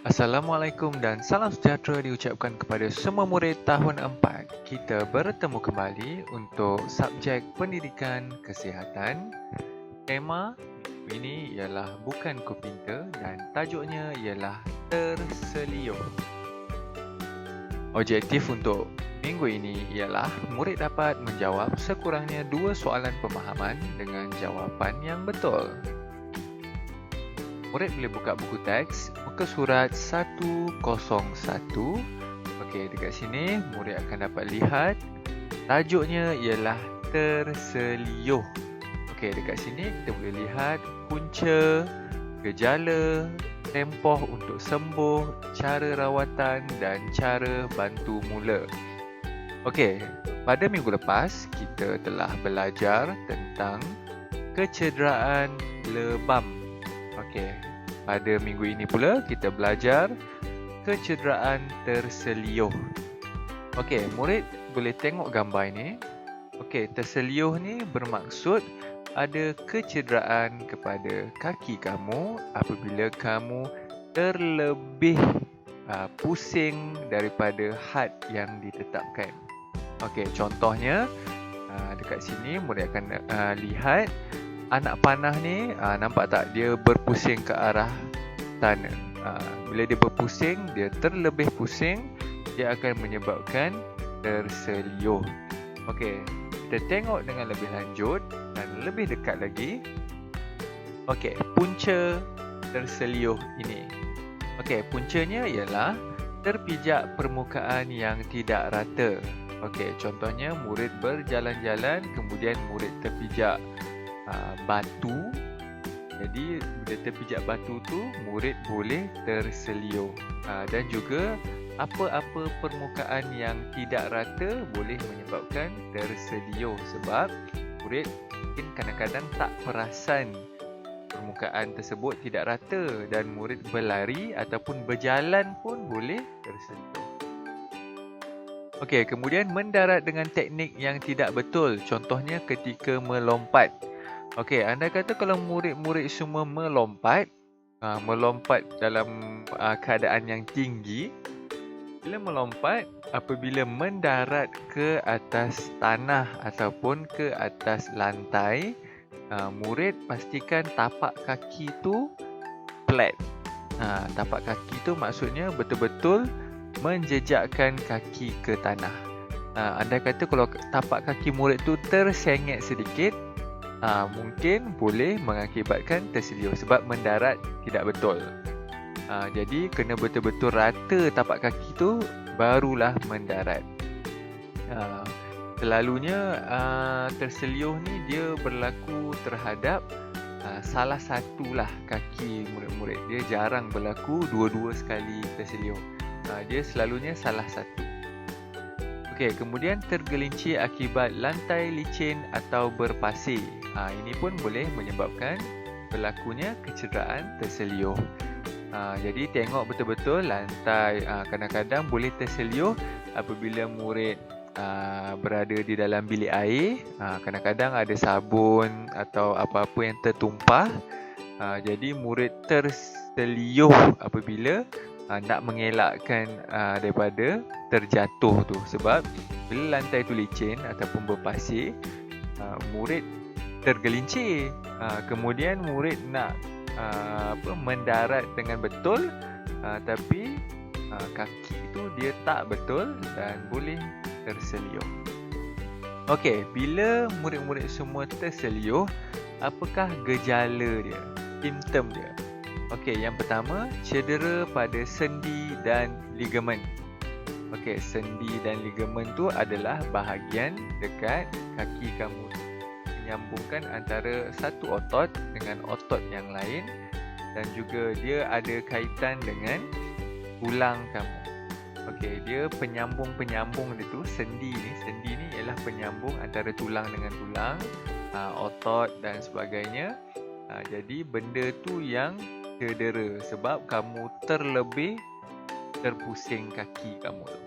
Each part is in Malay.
Assalamualaikum dan salam sejahtera diucapkan kepada semua murid tahun 4. Kita bertemu kembali untuk subjek pendidikan kesihatan. Tema minggu ini ialah Bukan Ku Pinta dan tajuknya ialah Terselioh. Objektif untuk minggu ini ialah murid dapat menjawab sekurangnya 2 soalan pemahaman dengan jawapan yang betul. Murid boleh buka buku teks, muka surat 101. Okey, dekat sini murid akan dapat lihat tajuknya ialah terselioh. Okey, dekat sini kita boleh lihat punca, gejala, tempoh untuk sembuh, cara rawatan dan cara bantu mula. Okey, pada minggu lepas kita telah belajar tentang kecederaan lebam. Okey, pada minggu ini pula kita belajar kecederaan terselioh. Okey, murid boleh tengok gambar ini. Okey, terselioh ni bermaksud ada kecederaan kepada kaki kamu apabila kamu terlebih pusing daripada had yang ditetapkan. Okey, contohnya dekat sini murid akan lihat anak panah ni, nampak tak dia berpusing ke arah sana. Bila dia berpusing, dia terlebih pusing, dia akan menyebabkan terselioh. Okey, kita tengok dengan lebih lanjut dan lebih dekat lagi. Okey, punca terselioh ini. Okey, puncanya ialah terpijak permukaan yang tidak rata. Okey, contohnya murid berjalan-jalan kemudian murid terpijak batu. Jadi bila terpijak batu tu murid boleh terselioh. Dan juga apa-apa permukaan yang tidak rata boleh menyebabkan terselioh sebab murid mungkin kadang-kadang tak perasan permukaan tersebut tidak rata dan murid berlari ataupun berjalan pun boleh terselioh. Okey, kemudian mendarat dengan teknik yang tidak betul, contohnya ketika melompat. Okey, anda kata kalau murid-murid semua melompat dalam keadaan yang tinggi. Bila melompat, apabila mendarat ke atas tanah ataupun ke atas lantai, murid pastikan tapak kaki tu flat. Tapak kaki tu maksudnya betul-betul menjejakkan kaki ke tanah. Anda kata kalau tapak kaki murid tu tersengit sedikit, mungkin boleh mengakibatkan terselioh sebab mendarat tidak betul. Jadi kena betul-betul rata tapak kaki tu barulah mendarat. Selalunya terselioh ni dia berlaku terhadap salah satulah kaki murid-murid. Dia jarang berlaku dua-dua sekali terselioh. Dia selalunya salah satu. Okey, kemudian tergelincir akibat lantai licin atau berpasir. Ini pun boleh menyebabkan berlakunya kecederaan terselioh. Jadi tengok betul-betul lantai. Kadang-kadang boleh terselioh apabila murid berada di dalam bilik air. Kadang-kadang ada sabun atau apa-apa yang tertumpah. Jadi murid terselioh apabila nak mengelakkan daripada terjatuh tu. Sebab bila lantai tu licin ataupun berpasir, murid tergelincir. Kemudian murid nak mendarat dengan betul, tapi kaki tu dia tak betul dan boleh terselioh. Okey, bila murid-murid semua terselioh, apakah gejala dia? Simptom dia. Okey, yang pertama, cedera pada sendi dan ligamen. Okey, sendi dan ligamen tu adalah bahagian dekat kaki kamu, menyambungkan antara satu otot dengan otot yang lain dan juga dia ada kaitan dengan tulang kamu. Okey, dia penyambung-penyambung dia tu, sendi ni ialah penyambung antara tulang dengan tulang, otot dan sebagainya. Jadi benda tu yang cedera sebab kamu terlebih terpusing kaki kamu tu.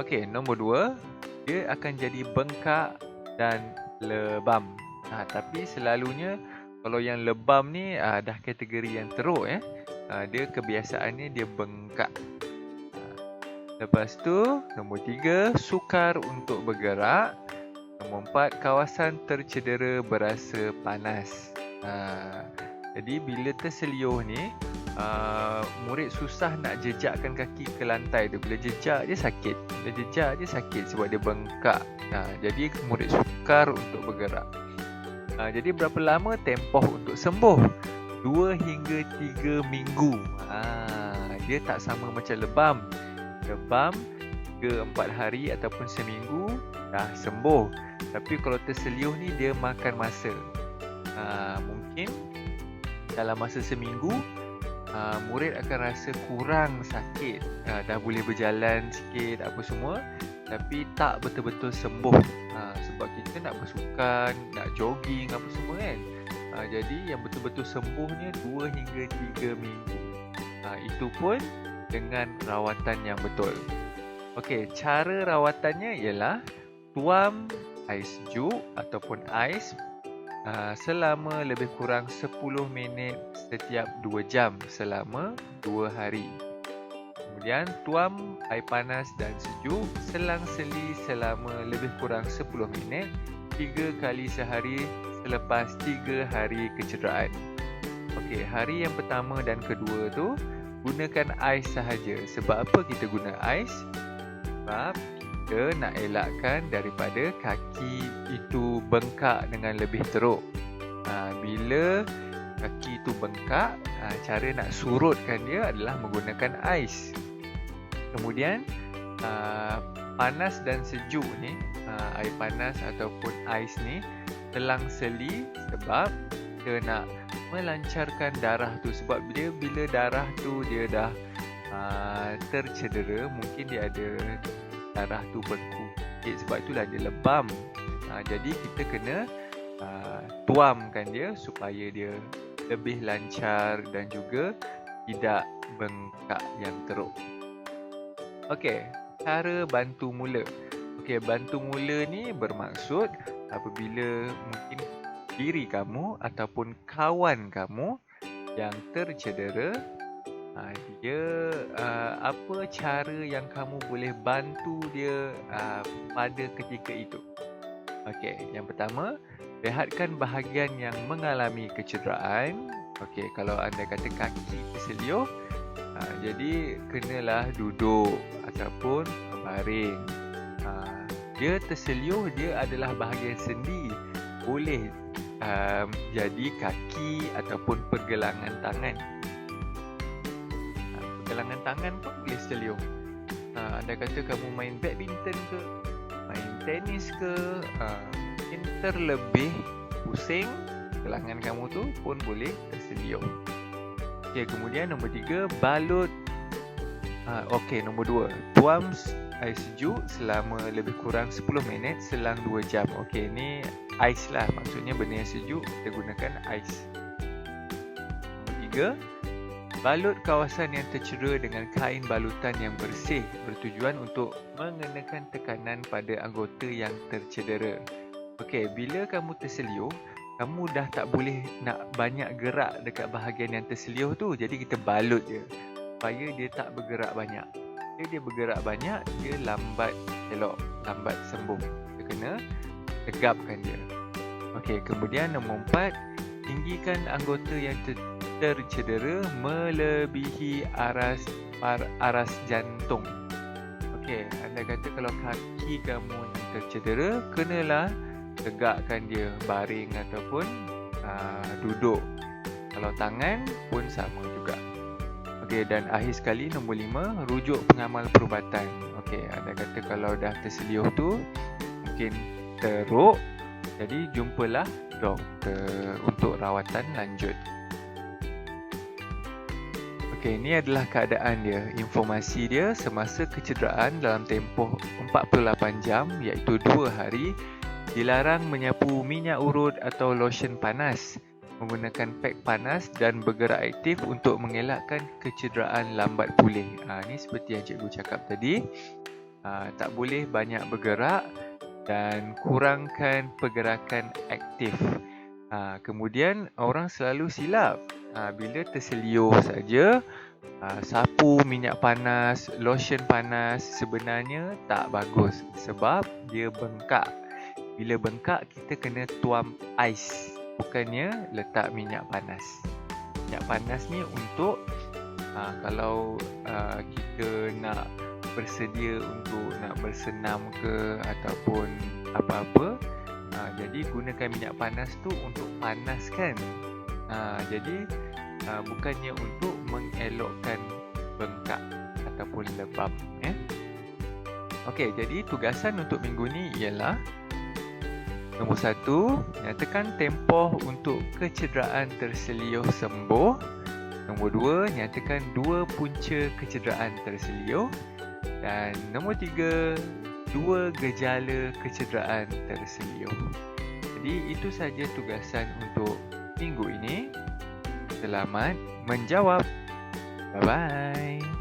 Okey, nombor 2, dia akan jadi bengkak dan lebam. Tapi selalunya kalau yang lebam ni dah kategori yang teruk . dia kebiasaannya dia bengkak. Lepas tu, nombor 3, sukar untuk bergerak. Nombor 4, kawasan tercedera berasa panas. Jadi bila terseliuh ni, murid susah nak jejakkan kaki ke lantai tu. Bila jejak je sakit sebab dia bengkak. Jadi murid sukar untuk bergerak. Jadi berapa lama tempoh untuk sembuh? 2 hingga 3 minggu. Dia tak sama macam lebam. Lebam 3-4 hari ataupun seminggu dah sembuh. Tapi kalau terseliuh ni dia makan masa. Mungkin dalam masa seminggu murid akan rasa kurang sakit, dah boleh berjalan sikit apa semua, tapi tak betul-betul sembuh. Sebab kita nak bersukan, nak jogging apa semua kan. Jadi yang betul-betul sembuhnya 2 hingga 3 minggu. Itu pun dengan rawatan yang betul. Okey, cara rawatannya ialah tuam ais sejuk ataupun ais selama lebih kurang 10 minit setiap 2 jam selama 2 hari. Kemudian tuam air panas dan sejuk selang-seli selama lebih kurang 10 minit 3 kali sehari selepas 3 hari kecederaan. Okey, hari yang pertama dan kedua tu gunakan ais sahaja. Sebab apa kita guna ais? Sebab kita nak elakkan daripada kaki itu bengkak dengan lebih teruk. Bila kaki itu bengkak, cara nak surutkan dia adalah menggunakan ais. Kemudian panas dan sejuk ni, air panas ataupun ais ni selang-seli sebab kita nak melancarkan darah tu. Sebab bila darah tu dia dah tercedera, mungkin dia ada darah tu beku sikit, sebab itulah dia lebam. Jadi kita kena tuamkan dia supaya dia lebih lancar dan juga tidak bengkak yang teruk. Okey, cara bantu mula. Okey, bantu mula ni bermaksud apabila mungkin diri kamu ataupun kawan kamu yang tercedera, dia apa cara yang kamu boleh bantu dia pada ketika itu. Okey, yang pertama, rehatkan bahagian yang mengalami kecederaan. Okey, kalau anda kata kaki terseliuh, jadi kenalah duduk ataupun baring. Dia terseliuh, dia adalah bahagian sendi. Boleh jadi kaki ataupun pergelangan tangan. Pergelangan tangan pun boleh terseliuh. Anda kata kamu main badminton ke, main tenis ke, mungkin terlebih pusing, pergelangan kamu tu pun boleh terseliuh. Okey, kemudian nombor 3, balut. Okey, nombor 2, tuam air sejuk selama lebih kurang 10 minit selang 2 jam. Okey, ni ais lah, maksudnya benda yang sejuk kita gunakan ais. Nombor 3, balut kawasan yang tercedera dengan kain balutan yang bersih bertujuan untuk mengenakan tekanan pada anggota yang tercedera. Okey, bila kamu terseliuh, kamu dah tak boleh nak banyak gerak dekat bahagian yang terseliuh tu. Jadi kita balut je supaya dia tak bergerak banyak. Bila dia bergerak banyak, dia lambat elok, lambat sembuh. Kita kena tegapkan dia. Okey, kemudian nombor 4, tinggikan anggota yang tercedera melebihi aras jantung. Okey, anda kata kalau kaki kamu yang tercedera, kenalah tegakkan dia, baring ataupun duduk. Kalau tangan pun sama juga. Okey, dan akhir sekali nombor 5, rujuk pengamal perubatan. Okey, anda kata kalau dah terseliuh tu mungkin teruk, jadi jumpalah doktor untuk rawatan lanjut. Okey, ini adalah keadaan dia, informasi dia semasa kecederaan dalam tempoh 48 jam iaitu 2 hari. Dilarang menyapu minyak urut atau lotion panas, menggunakan pek panas dan bergerak aktif untuk mengelakkan kecederaan lambat pulih. Ni seperti yang cikgu cakap tadi, tak boleh banyak bergerak dan kurangkan pergerakan aktif. Kemudian orang selalu silap. Bila terselioh saja, sapu minyak panas, lotion panas sebenarnya tak bagus sebab dia bengkak. Bila bengkak, kita kena tuam ais, bukannya letak minyak panas. Minyak panas ni untuk kalau kita nak bersedia untuk nak bersenam ke ataupun apa-apa, jadi gunakan minyak panas tu untuk panaskan. Jadi bukannya untuk mengelakkan bengkak ataupun lebam. Okey, jadi tugasan untuk minggu ni ialah nombor 1, nyatakan tempoh untuk kecederaan terselioh sembuh. Nombor 2, nyatakan 2 punca kecederaan terselioh. Dan nombor 3, 2 gejala kecederaan terselioh. Jadi itu saja tugasan untuk minggu ini. Selamat menjawab. Bye-bye.